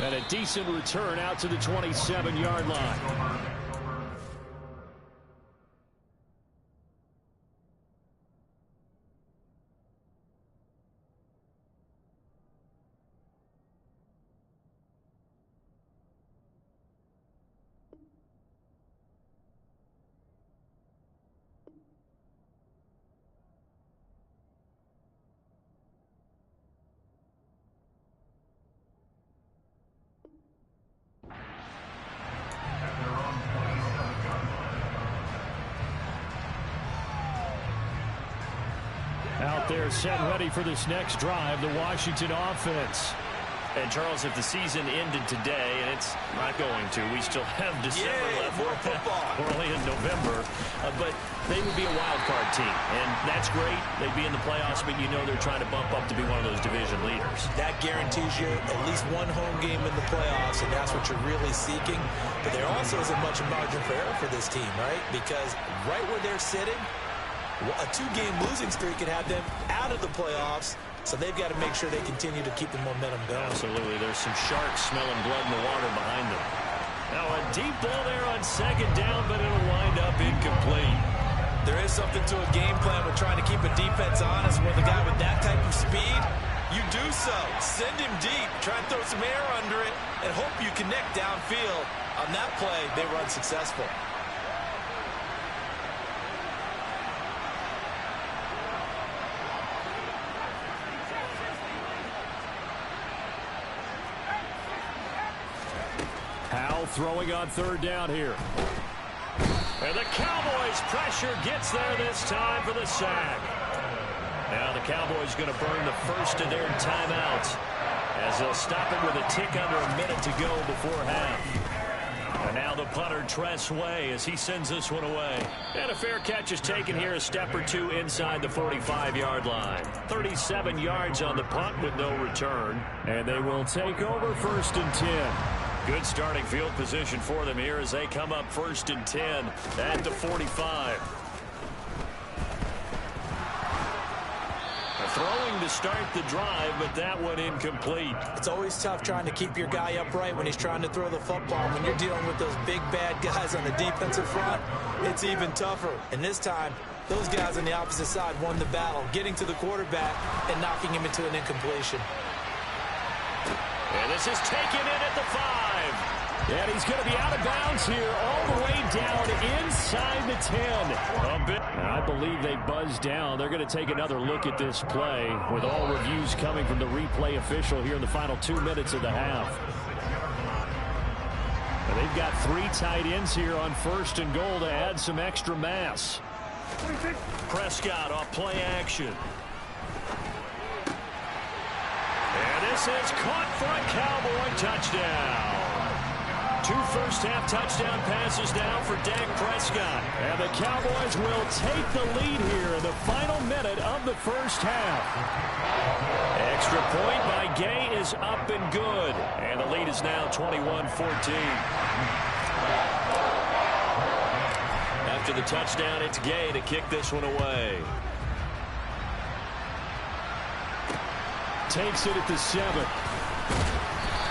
And a decent return out to the 27-yard line. Out there set ready for this next drive, the Washington offense. And Charles, if the season ended today, and it's not going to, we still have December left. More football. We're only in November, but they would be a wild card team, and that's great. They'd be in the playoffs, but you know they're trying to bump up to be one of those division leaders. That guarantees you at least one home game in the playoffs, and that's what you're really seeking. But there also isn't much margin for error for this team, right? Because right where they're sitting, a two-game losing streak could have them out of the playoffs, so they've got to make sure they continue to keep the momentum going. Absolutely. There's some sharks smelling blood in the water behind them. Now a deep ball there on second down, but it'll wind up incomplete. There is something to a game plan with trying to keep a defense honest with a guy with that type of speed. You do so. Send him deep. Try and throw some air under it and hope you connect downfield. On that play, they were unsuccessful. Howell throwing on third down here. And the Cowboys' pressure gets there this time for the sack. Now the Cowboys going to burn the first of their timeouts as they'll stop it with a tick under a minute to go before half. And now the punter, Tress Way, as he sends this one away. And a fair catch is taken here, a step or two inside the 45-yard line. 37 yards on the punt with no return. And they will take over 1st and 10. Good starting field position for them here as they come up 1st and 10 at the 45. Throwing to start the drive, but that one incomplete. It's always tough trying to keep your guy upright when he's trying to throw the football. When you're dealing with those big, bad guys on the defensive front, it's even tougher. And this time, those guys on the opposite side won the battle, getting to the quarterback and knocking him into an incompletion. And this is taken in at the 5. And he's going to be out of bounds here all the way down inside the 10. I believe they buzzed down. They're going to take another look at this play with all reviews coming from the replay official here in the final 2 minutes of the half. And they've got 3 tight ends here on 1st and goal to add some extra mass. Prescott off play action. And this is caught for a Cowboy touchdown. 2 first-half touchdown passes now for Dak Prescott. And the Cowboys will take the lead here in the final minute of the first half. Extra point by Gay is up and good. And the lead is now 21-14. After the touchdown, it's Gay to kick this one away. Takes it at the 7.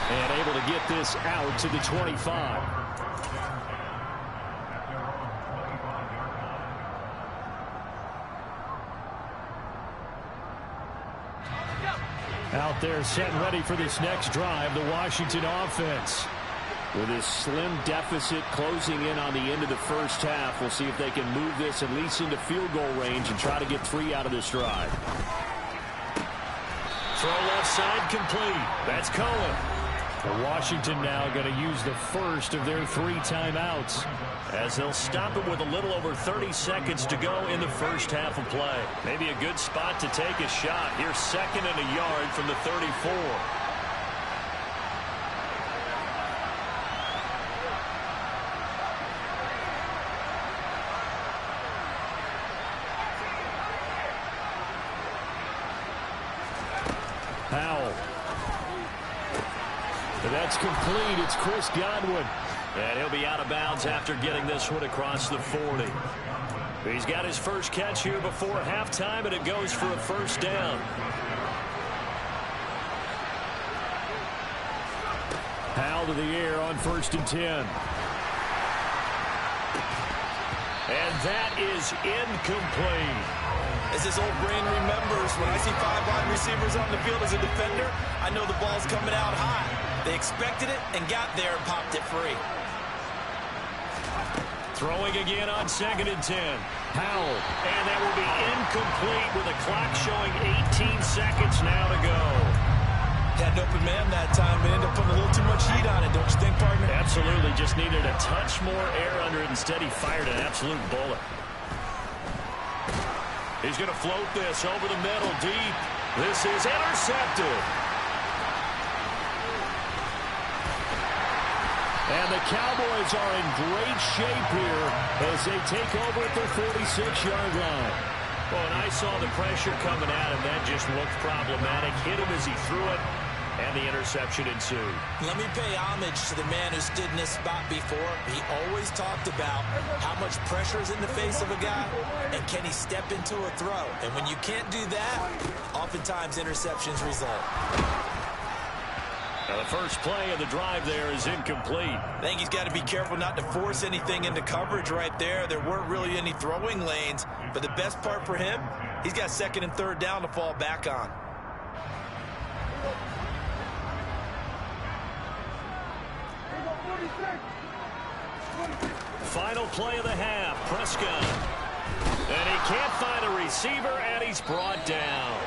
And able to get this out to the 25. Out there set and ready for this next drive, the Washington offense. With this slim deficit closing in on the end of the first half, we'll see if they can move this at least into field goal range and try to get 3 out of this drive. Throw left side complete. That's Cohen. Washington now going to use the first of their 3 timeouts as they'll stop it with a little over 30 seconds to go in the first half of play. Maybe a good spot to take a shot. Here's 2nd and a yard from the 34. Howell. That's complete. It's Chris Godwin. And he'll be out of bounds after getting this one across the 40. He's got his first catch here before halftime, and it goes for a first down. Powell to the air on 1st and 10. And that is incomplete. As his old brain remembers, when I see 5 wide receivers on the field as a defender, I know the ball's coming out high. They expected it and got there and popped it free. Throwing again on 2nd and 10. Powell. And that will be incomplete with the clock showing 18 seconds now to go. Had an open man that time, but ended up putting a little too much heat on it, don't you think, partner? Absolutely. Just needed a touch more air under it. Instead, he fired an absolute bullet. He's going to float this over the middle deep. This is intercepted. And the Cowboys are in great shape here as they take over at their 46-yard line. Well, and I saw the pressure coming at him. That just looked problematic. Hit him as he threw it, and the interception ensued. Let me pay homage to the man who stood in this spot before. He always talked about how much pressure is in the face of a guy, and can he step into a throw. And when you can't do that, oftentimes interceptions result. Now the first play of the drive there is incomplete. I think he's got to be careful not to force anything into coverage right there. There weren't really any throwing lanes, but the best part for him, he's got 2nd and 3rd down to fall back on. Final play of the half, Prescott. And he can't find a receiver, and he's brought down.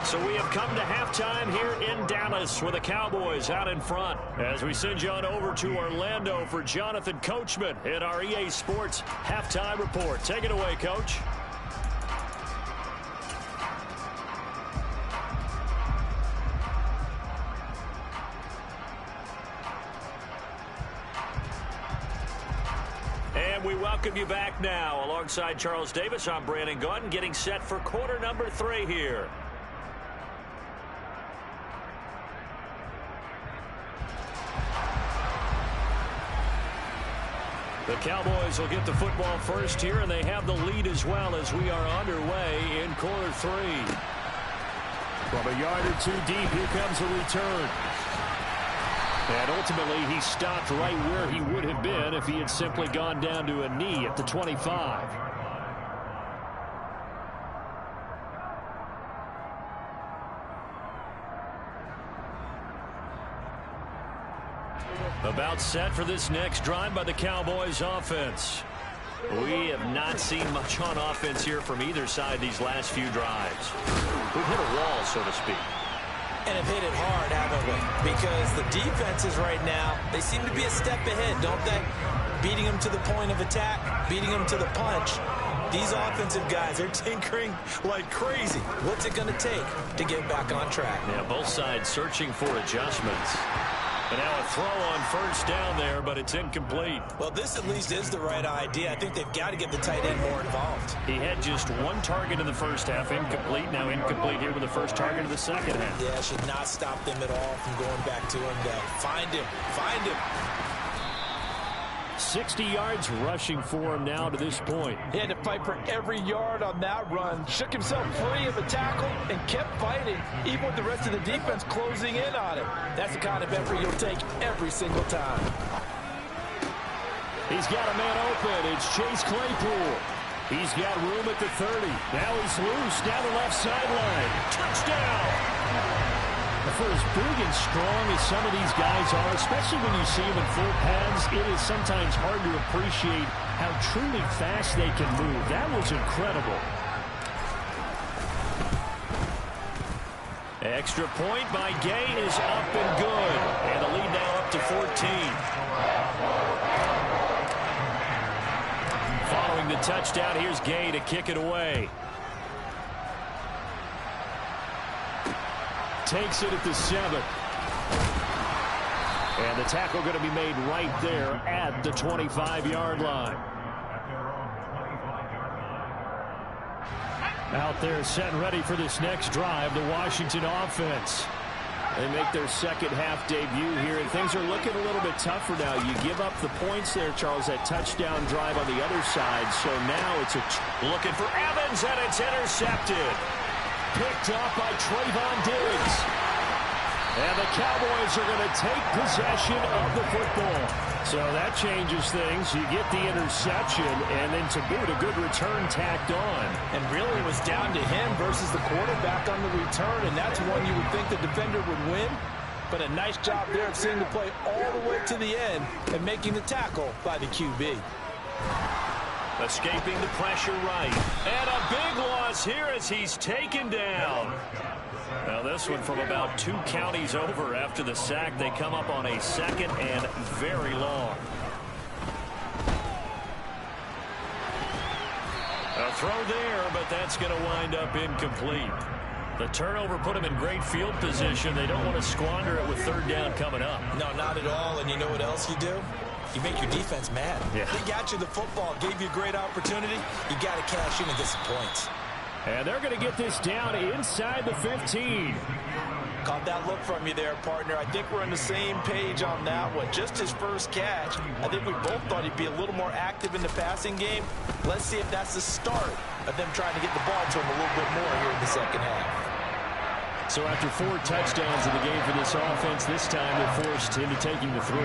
So we have come to halftime here in Dallas with the Cowboys out in front. As we send you on over to Orlando for Jonathan Coachman in our EA Sports Halftime Report. Take it away, Coach. And we welcome you back now. Alongside Charles Davis, I'm Brandon Gaudin, getting set for quarter number 3 here. The Cowboys will get the football first here, and they have the lead as well as we are underway in quarter 3. From a yard or two deep, here comes a return. And ultimately, he stopped right where he would have been if he had simply gone down to a knee at the 25. About set for this next drive by the Cowboys offense. We have not seen much on offense here from either side these last few drives. We've hit a wall, so to speak. And have hit it hard, haven't we? Because the defenses right now, they seem to be a step ahead, don't they? Beating them to the point of attack, beating them to the punch. These offensive guys are tinkering like crazy. What's it going to take to get back on track? Yeah, both sides searching for adjustments. And now a throw on first down there, but it's incomplete. Well, this at least is the right idea. I think they've got to get the tight end more involved. He had just one target in the first half, incomplete. Now incomplete here with the first target of the second half. Yeah, should not stop them at all from going back to him. Find him. Find him. 60 yards rushing for him now to this point. He had to fight for every yard on that run. Shook himself free of the tackle and kept fighting, even with the rest of the defense closing in on him. That's the kind of effort you'll take every single time. He's got a man open. It's Chase Claypool. He's got room at the 30. Now he's loose down the left sideline. Touchdown! For as big and strong as some of these guys are, especially when you see them in full pads, it is sometimes hard to appreciate how truly fast they can move. That was incredible. Extra point by Gay is up and good. And the lead now up to 14. Following the touchdown, here's Gay to kick it away. Takes it at the 7. And the tackle going to be made right there at the 25-yard line. Out there set and ready for this next drive, the Washington offense. They make their second half debut here, and things are looking a little bit tougher now. You give up the points there, Charles, that touchdown drive on the other side. So now it's looking for Evans, and it's intercepted. Picked off by Trayvon Diggs. And the Cowboys are going to take possession of the football. So that changes things. You get the interception, and then to boot, a good return tacked on. And really it was down to him versus the quarterback on the return, and that's one you would think the defender would win. But a nice job there of seeing the play all the way to the end and making the tackle by the QB. Escaping the pressure right. And a big loss here as he's taken down. Now this one from about 2 counties over after the sack. They come up on a second and very long. A throw there, but that's going to wind up incomplete. The turnover put them in great field position. They don't want to squander it with 3rd down coming up. No, not at all. And you know what else you do? You make your defense mad. Yeah. They got you the football, gave you a great opportunity. You got to cash in and get some points. And they're going to get this down inside the 15. Caught that look from you there, partner. I think we're on the same page on that one. Just his first catch. I think we both thought he'd be a little more active in the passing game. Let's see if that's the start of them trying to get the ball to him a little bit more here in the second half. So after 4 touchdowns in the game for this offense, this time they're forced into taking the 3.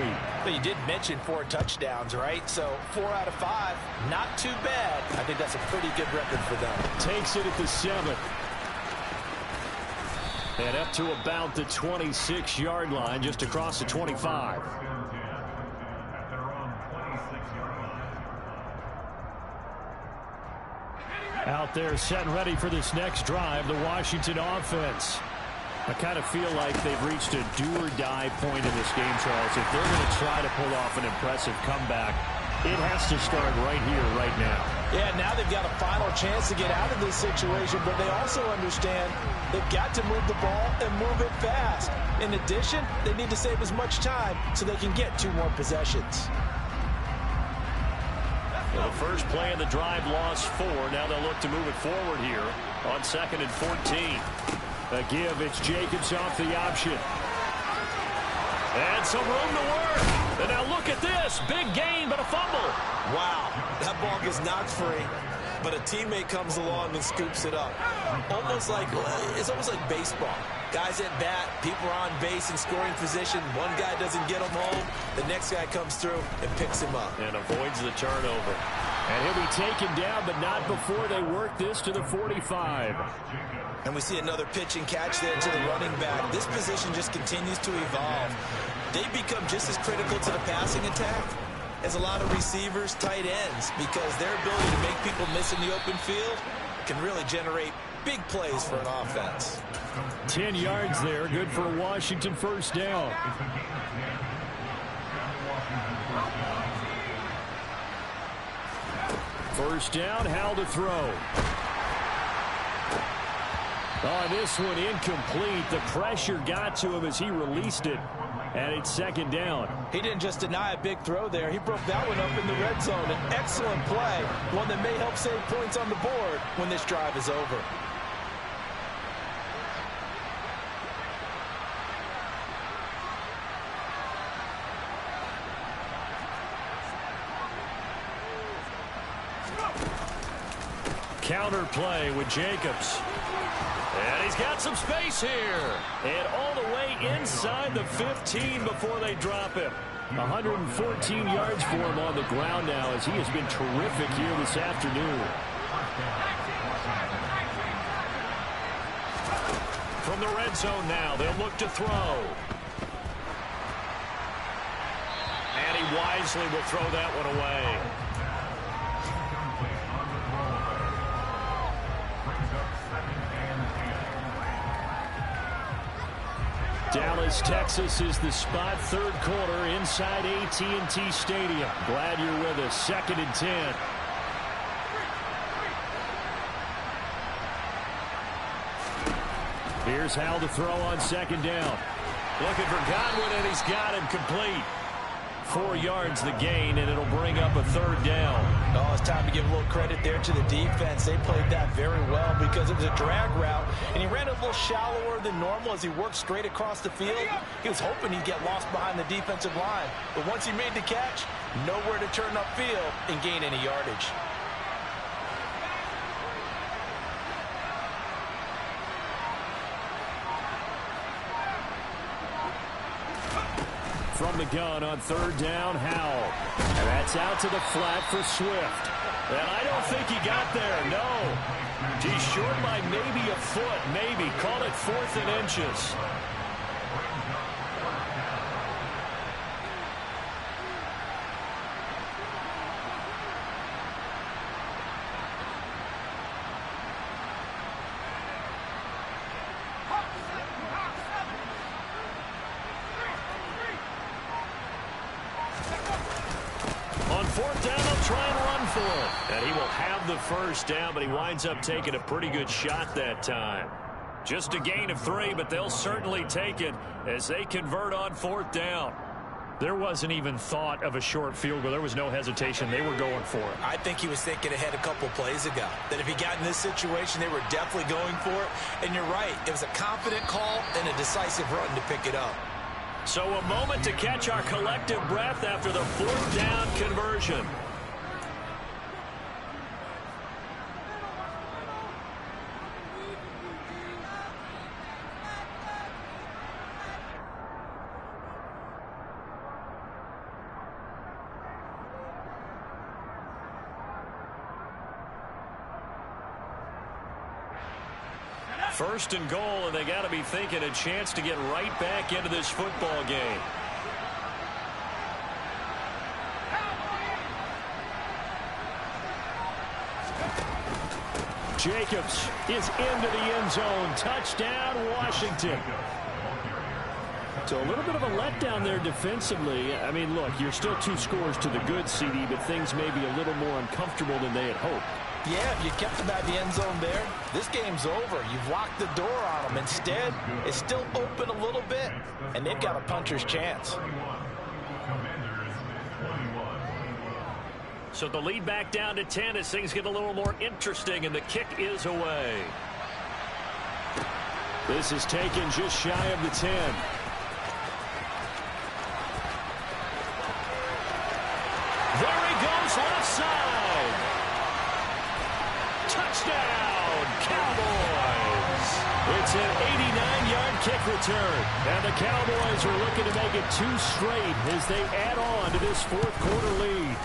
But you did mention 4 touchdowns, right? So 4 out of 5, not too bad. I think that's a pretty good record for them. Takes it at the 7. And up to about the 26-yard line, just across the 25. Out there set and ready for this next drive, the Washington offense. I kind of feel like they've reached a do-or-die point in this game, Charles. If they're going to try to pull off an impressive comeback, it has to start right here, right now. Yeah, now they've got a final chance to get out of this situation, but they also understand they've got to move the ball and move it fast. In addition, they need to save as much time so they can get 2 more possessions. Well, the first play of the drive lost 4. Now they'll look to move it forward here on 2nd and 14. A give, it's Jacobs off the option. And some room to work. And now look at this. Big gain, but a fumble. Wow, that ball gets knocked free, but a teammate comes along and scoops it up. It's almost like baseball. Guys at bat, people are on base in scoring position. One guy doesn't get him home. The next guy comes through and picks him up. And avoids the turnover. And he'll be taken down, but not before they work this to the 45. And we see another pitch and catch there to the running back. This position just continues to evolve. They become just as critical to the passing attack as a lot of receivers, tight ends, because their ability to make people miss in the open field can really generate big plays for an offense. 10 yards there, good for a Washington first down. First down, Howell to throw. On this one, incomplete. The pressure got to him as he released it. And it's 2nd down. He didn't just deny a big throw there. He broke that one up in the red zone. An excellent play, one that may help save points on the board when this drive is over. Counter play with Jacobs. And he's got some space here. And all the way inside the 15 before they drop him. 114 yards for him on the ground now as he has been terrific here this afternoon. From the red zone now, they'll look to throw. And he wisely will throw that one away. Dallas, Texas is the spot. 3rd quarter inside AT&T Stadium. Glad you're with us. 2nd and 10. Here's Howell to throw on 2nd down. Looking for Godwin, and he's got him complete. 4 yards the gain, and it'll bring up a 3rd down. Oh, it's time to give a little credit there to the defense. They played that very well because it was a drag route, and he ran a little shallower than normal as he worked straight across the field. He was hoping he'd get lost behind the defensive line, but once he made the catch, nowhere to turn upfield and gain any yardage. from the gun on third down. Howell. And that's out to the flat for Swift. And I don't think he got there, no. He's short by maybe a foot, maybe. Call it 4th and inches. And he will have the first down, but he winds up taking a pretty good shot that time. Just a gain of 3, but they'll certainly take it as they convert on 4th down. There wasn't even thought of a short field goal. There was no hesitation. They were going for it. I think he was thinking ahead a couple plays ago, that if he got in this situation, they were definitely going for it. And you're right. It was a confident call and a decisive run to pick it up. So a moment to catch our collective breath after the 4th down conversion. First and goal, and they got to be thinking a chance to get right back into this football game. Jacobs is into the end zone. Touchdown, Washington. So a little bit of a letdown there defensively. I mean, look, you're still 2 scores to the good, CD, but things may be a little more uncomfortable than they had hoped. Yeah, if you kept them at the end zone there, this game's over. You've locked the door on them. Instead, it's still open a little bit, and they've got a puncher's chance. So the lead back down to 10 as things get a little more interesting, and the kick is away. This is taken just shy of the 10. There he goes, left side. Touchdown, Cowboys. It's an 89-yard kick return. And the Cowboys are looking to make it 2 straight as they add on to this 4th quarter lead.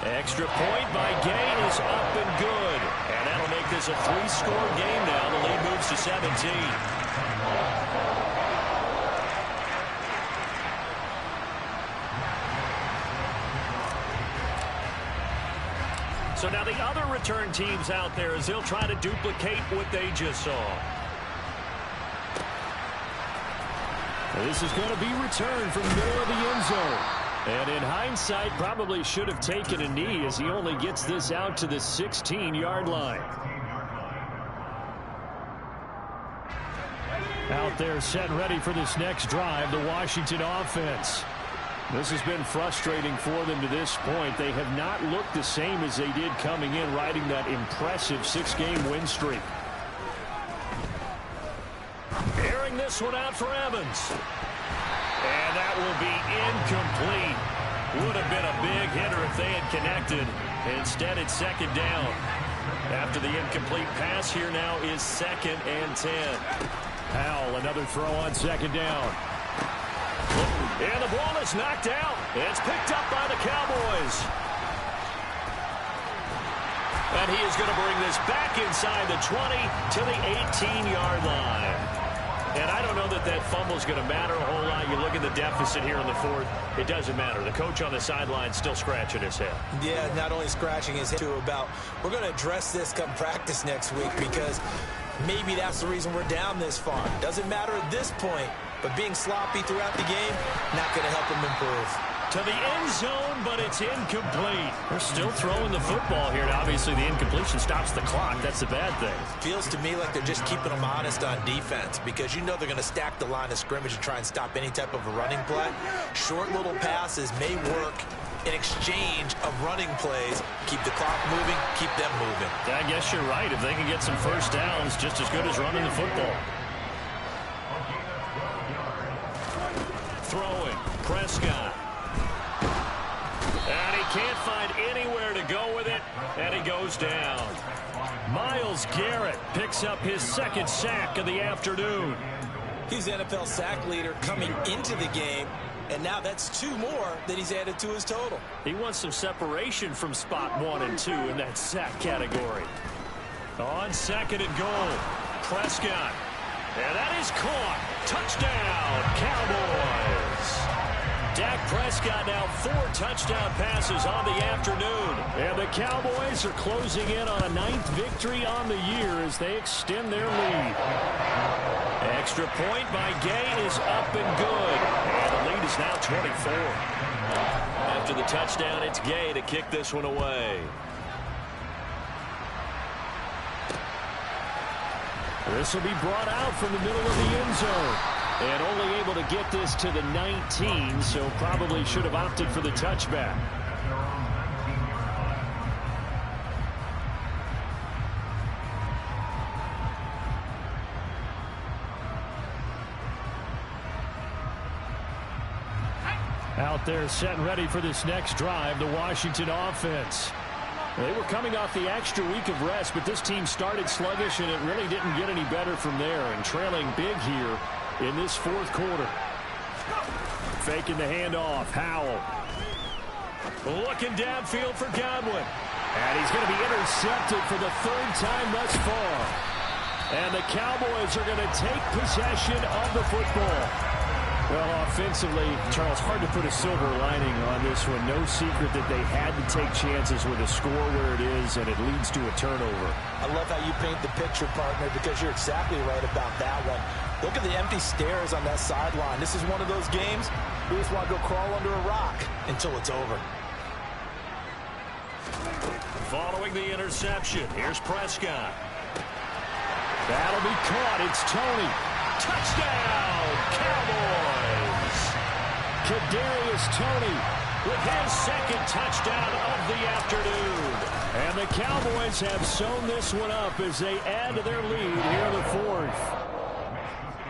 Extra point by Gay is up and good. And that'll make this a 3-score game now. The lead moves to 17. So now the other return teams out there as they'll try to duplicate what they just saw. This is going to be returned from the middle of the end zone. And in hindsight, probably should have taken a knee as he only gets this out to the 16-yard line. Out there set and ready for this next drive, the Washington offense. This has been frustrating for them to this point. They have not looked the same as they did coming in, riding that impressive 6-game win streak. Airing this one out for Evans. And that will be incomplete. Would have been a big hitter if they had connected. Instead, it's 2nd down. After the incomplete pass, here now is 2nd and 10. Howell, another throw on 2nd down. And the ball is knocked out. It's picked up by the Cowboys. And he is going to bring this back inside the 20 to the 18-yard line. And I don't know that that fumble is going to matter a whole lot. You look at the deficit here in the 4th. It doesn't matter. The coach on the sideline still scratching his head. Yeah, not only scratching his head, too, about we're going to address this come practice next week because maybe that's the reason we're down this far. Doesn't matter at this point, but being sloppy throughout the game, not going to help him improve. To the end zone, but it's incomplete. They're still throwing the football here, and obviously the incompletion stops the clock. That's the bad thing. Feels to me like they're just keeping them honest on defense because you know they're going to stack the line of scrimmage and try and stop any type of a running play. Short little passes may work in exchange of running plays. Keep the clock moving, keep them moving. I guess you're right. If they can get some first downs, just as good as running the football. Throwing, Prescott. And he can't find anywhere to go with it, and he goes down. Myles Garrett picks up his 2nd sack of the afternoon. He's the NFL sack leader coming into the game, and now that's 2 more that he's added to his total. He wants some separation from spot 1 and 2 in that sack category. On 2nd and goal, Prescott. And that is caught. Touchdown, Cowboys. Dak Prescott now 4 touchdown passes on the afternoon. And the Cowboys are closing in on a 9th victory on the year as they extend their lead. Extra point by Gay is up and good. And the lead is now 24. After the touchdown, it's Gay to kick this one away. This will be brought out from the middle of the end zone. And only able to get this to the 19, so probably should have opted for the touchback. Out there set and ready for this next drive, the Washington offense. They were coming off the extra week of rest, but this team started sluggish, and it really didn't get any better from there, and trailing big here in this 4th quarter. Faking the handoff, Howell. Looking downfield for Godwin. And he's going to be intercepted for the 3rd time thus far. And the Cowboys are going to take possession of the football. Well, offensively, Charles, hard to put a silver lining on this one. No secret that they had to take chances with a score where it is, and it leads to a turnover. I love how you paint the picture, partner, because you're exactly right about that one. Look at the empty stares on that sideline. This is one of those games we just want to go crawl under a rock until it's over. Following the interception, here's Prescott. That'll be caught. It's Tony. Touchdown, Cowboys! Kadarius Toney with his 2nd touchdown of the afternoon. And the Cowboys have sewn this one up as they add to their lead here in the 4th.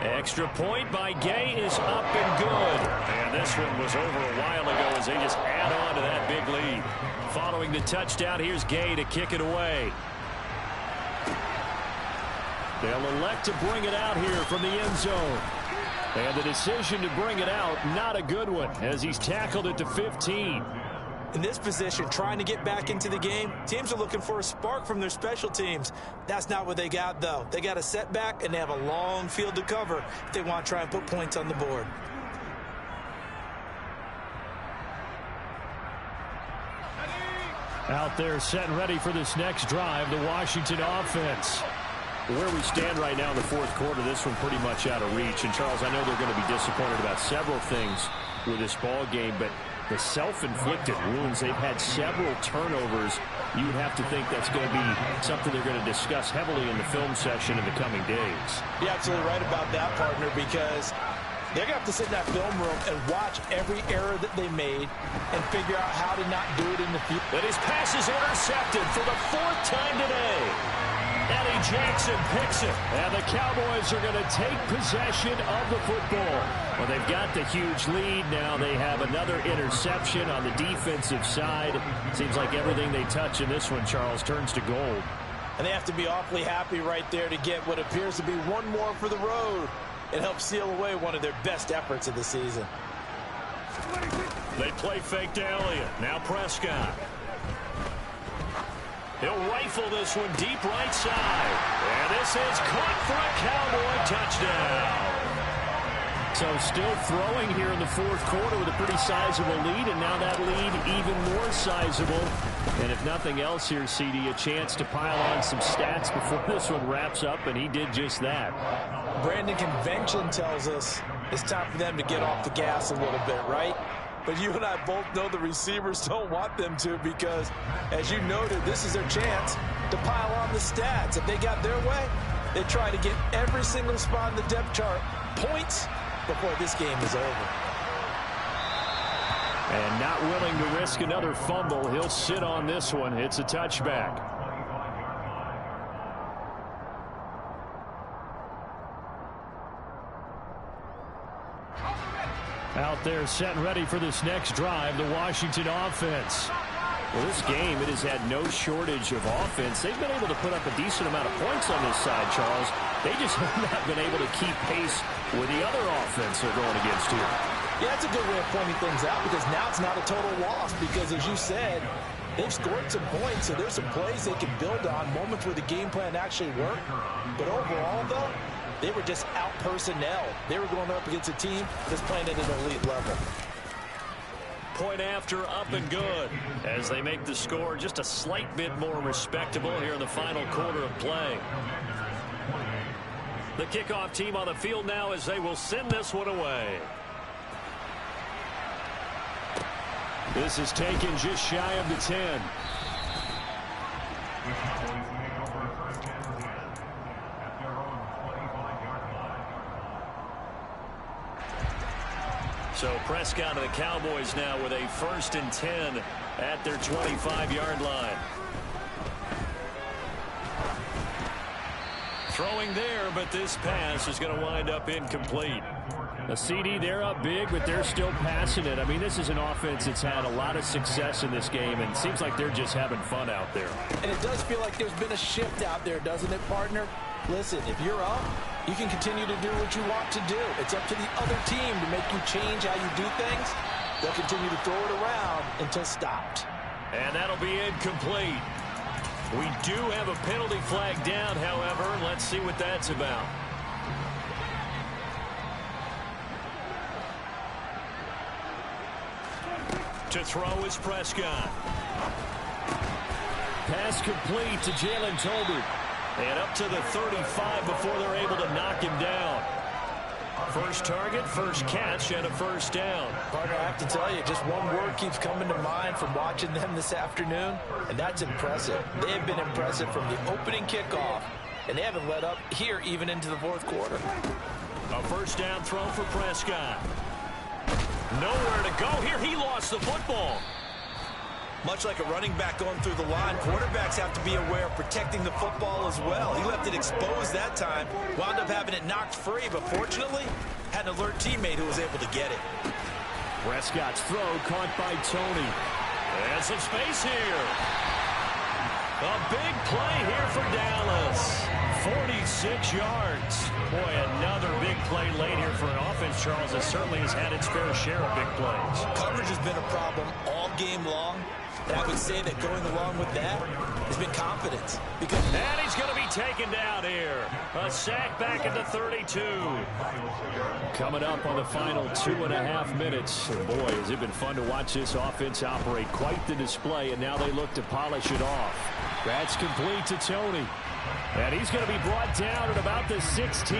Extra point by Gay is up and good. And this one was over a while ago as they just add on to that big lead. Following the touchdown, here's Gay to kick it away. They'll elect to bring it out here from the end zone. And the decision to bring it out, not a good one, as he's tackled at the 15. In this position, trying to get back into the game, teams are looking for a spark from their special teams. That's not what they got, though. They got a setback, and they have a long field to cover if they want to try and put points on the board. Out there set and ready for this next drive, the Washington offense. Where we stand right now in the 4th quarter, this one pretty much out of reach. And, Charles, I know they're going to be disappointed about several things with this ball game, but the self-inflicted wounds, they've had several turnovers. You would have to think that's going to be something they're going to discuss heavily in the film session in the coming days. You're absolutely right about that, partner, because they're going to have to sit in that film room and watch every error that they made and figure out how to not do it in the future. But his pass is intercepted for the 4th time today. Eddie Jackson picks it. And the Cowboys are going to take possession of the football. Well, they've got the huge lead. Now they have another interception on the defensive side. Seems like everything they touch in this one, Charles, turns to gold. And they have to be awfully happy right there to get what appears to be one more for the road. It helps seal away one of their best efforts of the season. They play fake to Elliott. Now Prescott. He'll rifle this one deep right side. And this is caught for a Cowboy touchdown. So still throwing here in the 4th quarter with a pretty sizable lead, and now that lead even more sizable. And if nothing else here, CD, a chance to pile on some stats before this one wraps up, and he did just that. Brandon, convention tells us it's time for them to get off the gas a little bit, right? But you and I both know the receivers don't want them to, because, as you noted, this is their chance to pile on the stats. If they got their way, they try to get every single spot in the depth chart points before this game is over. And not willing to risk another fumble, he'll sit on this one. It's a touchback. Out there set and ready for this next drive, the Washington offense. Well, this game, it has had no shortage of offense. They've been able to put up a decent amount of points on this side, Charles. They just have not been able to keep pace with the other offense they're going against here. Yeah, that's a good way of pointing things out because now it's not a total loss because, as you said, they've scored some points, so there's some plays they can build on, moments where the game plan actually worked. But overall, though, they were just out-personnel. They were going up against a team that's playing at an elite level. Point after, up and good, as they make the score just a slight bit more respectable here in the final quarter of play. The kickoff team on the field now as they will send this one away. This is taken just shy of the 10. So Prescott and the Cowboys now with a 1st and 10 at their 25-yard line. Throwing there, but this pass is going to wind up incomplete. A CD, they're up big, but they're still passing it. I mean, this is an offense that's had a lot of success in this game, and it seems like they're just having fun out there. And it does feel like there's been a shift out there, doesn't it, partner? Listen, if you're up, you can continue to do what you want to do. It's up to the other team to make you change how you do things. They'll continue to throw it around until stopped. And that'll be incomplete. We do have a penalty flag down, however. Let's see what that's about. To throw is Prescott. Pass complete to Jalen Tolbert. And up to the 35 before they're able to knock him down. First target, first catch, and a first down. Partner, I have to tell you, just one word keeps coming to mind from watching them this afternoon, and that's impressive. They have been impressive from the opening kickoff, and they haven't let up here even into the fourth quarter. A first down throw for Prescott. Nowhere to go here. He lost the football. Much like a running back going through the line, quarterbacks have to be aware of protecting the football as well. He left it exposed that time, wound up having it knocked free, but fortunately, had an alert teammate who was able to get it. Prescott's throw caught by Tony. And some space here. A big play here for Dallas. 46 yards. Boy, another big play late here for an offense, Charles, that certainly has had its fair share of big plays. Coverage has been a problem all game long. And I would say that going along with that has been confidence. And he's going to be taken down here. A sack back at the 32. Coming up on the final 2.5 minutes. And boy, has it been fun to watch this offense operate. Quite the display, and now they look to polish it off. That's complete to Tony. And he's going to be brought down at about the 16.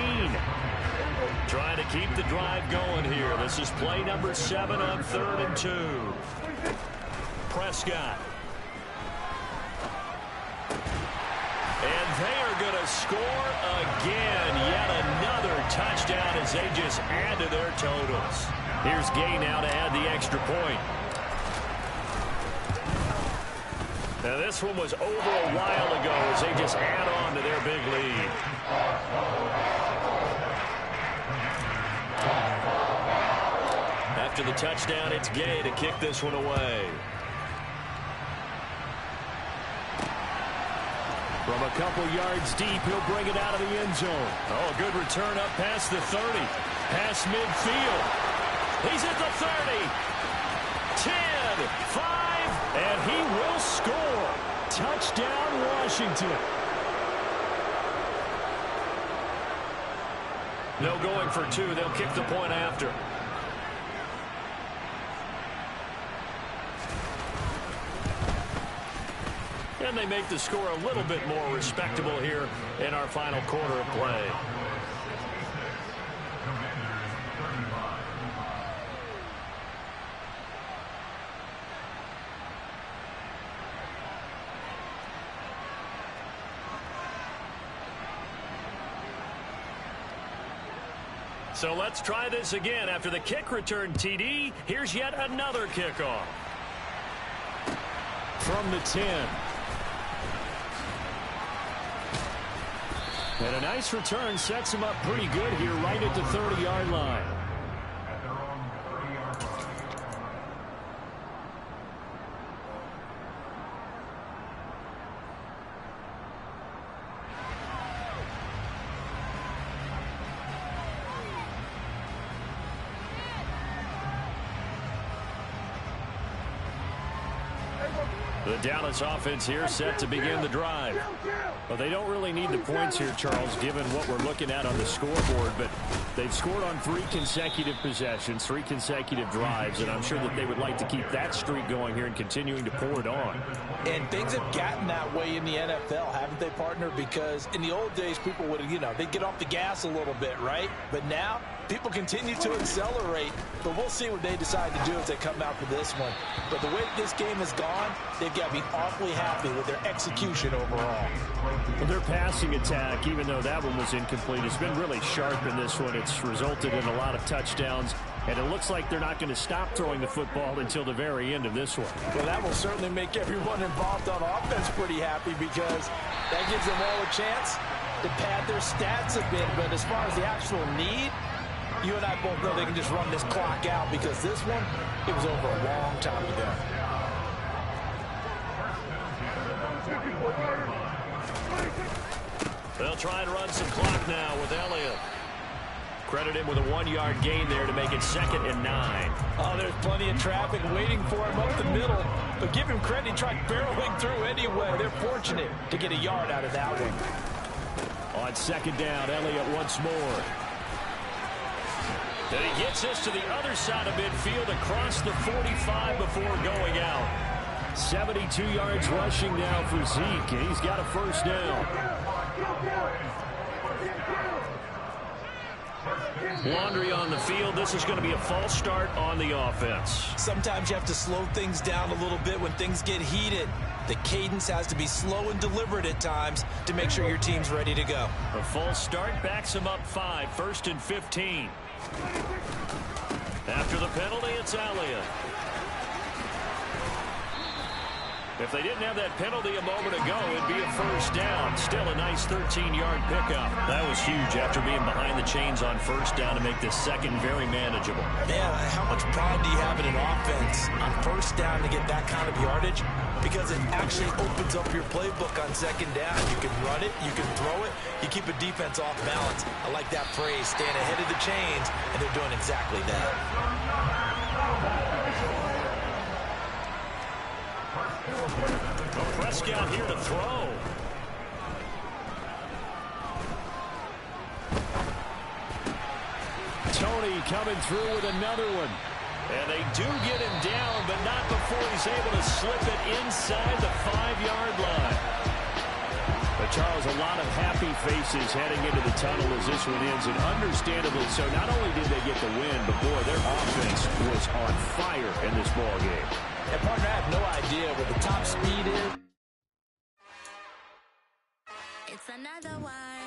Trying to keep the drive going here. This is play number 7 on 3rd and 2. Prescott. And they are going to score again. Yet another touchdown as they just add to their totals. Here's Gay now to add the extra point. Now this one was over a while ago as they just add on to their big lead. After the touchdown, it's Gay to kick this one away. From a couple yards deep, he'll bring it out of the end zone. Oh, good return up past the 30. Past midfield. He's at the 30. 10, 5, and he will score. Touchdown, Washington. No going for 2. They'll kick the point after. And they make the score a little bit more respectable here in our final quarter of play. So let's try this again. After the kick return TD, here's yet another kickoff. From the 10. And a nice return sets him up pretty good here right at the 30-yard line. The Dallas offense here set to begin the drive. Well, they don't really need the points here, Charles, given what we're looking at on the scoreboard, but they've scored on 3 consecutive possessions, 3 consecutive drives, and I'm sure that they would like to keep that streak going here and continuing to pour it on. And things have gotten that way in the NFL, haven't they, partner? Because in the old days, people would, they'd get off the gas a little bit, right? But now, people continue to accelerate, but we'll see what they decide to do as they come out for this one. But the way this game has gone, they've got to be awfully happy with their execution overall. Well, their passing attack, even though that one was incomplete, has been really sharp in this one. It's resulted in a lot of touchdowns, and it looks like they're not going to stop throwing the football until the very end of this one. Well, that will certainly make everyone involved on offense pretty happy because that gives them all a chance to pad their stats a bit. But as far as the actual need, you and I both know they can just run this clock out because this one, it was over a long time ago. They'll try and run some clock now with Elliott. Credit him with a 1-yard gain there to make it 2nd and 9. Oh, there's plenty of traffic waiting for him up the middle. But give him credit, he tried barreling through anyway. They're fortunate to get a yard out of that one. On 2nd down, Elliott once more. Then he gets this to the other side of midfield across the 45 before going out. 72 yards rushing now for Zeke. He's got a first down. Laundry on the field. This is going to be a false start on the offense. Sometimes you have to slow things down a little bit when things get heated. The cadence has to be slow and deliberate at times to make sure your team's ready to go. A false start backs him up 5, 1st and 15. After the penalty, it's Elliott. If they didn't have that penalty a moment ago, it'd be a first down. Still a nice 13-yard pickup. That was huge after being behind the chains on first down to make this second very manageable. Man, how much pride do you have in an offense on first down to get that kind of yardage? Because it actually opens up your playbook on 2nd down. You can run it, you can throw it, you keep a defense off balance. I like that phrase, staying ahead of the chains, and they're doing exactly that. Prescott here to throw. Tony coming through with another one. And they do get him down, but not before he's able to slip it inside the 5-yard line. But Charles, a lot of happy faces heading into the tunnel as this one ends, and understandably so. Not only did they get the win, but boy, their offense was on fire in this ball game. And partner, I have no idea what the top speed is. It's another one.